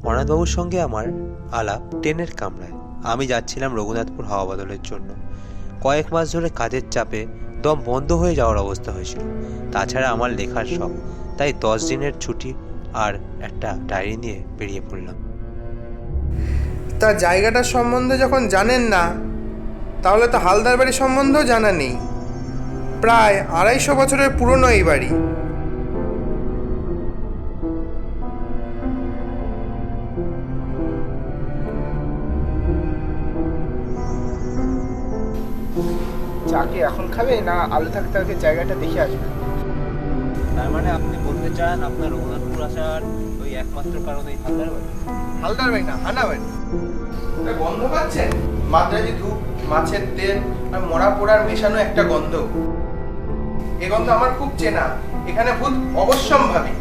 অনাথবাবুর সঙ্গে আমার আলাপ ট্রেনের কামরায়। আমি যাচ্ছিলাম রঘুনাথপুর হাওয়া বদলের জন্য। কয়েক মাস ধরে কাজের চাপে দম বন্ধ হয়ে যাওয়ার অবস্থা হয়েছিল। তাছাড়া আমার লেখার শখ, তাই 10 দিনের ছুটি আর একটা ডায়েরি নিয়ে বেরিয়ে পড়লাম। তা জায়গাটার সম্বন্ধে যখন জানেন না, তাহলে তো হালদার বাড়ি সম্বন্ধেও জানা নেই। প্রায় 250 বছরের পুরনো এই বাড়ি। চাকে এখন খাবে না আলু থাকতে আগে জায়গাটা দেখে আসবে? তার মানে আপনি বলতে চান আপনার রঘুনাথপুর আসার ওই একমাত্র কারণ এই হালদার বাড়ি? হালদার বাড়ি না, হানা বাড়ি। গন্ধ পাচ্ছেন? মাদ্রাজি ধূপ, মাছের তেল আর মরা পোড়ার মেশানো একটা গন্ধ। এ গন্ধ আমার খুব চেনা। এখানে ভূত অবশ্যম্ভাবী।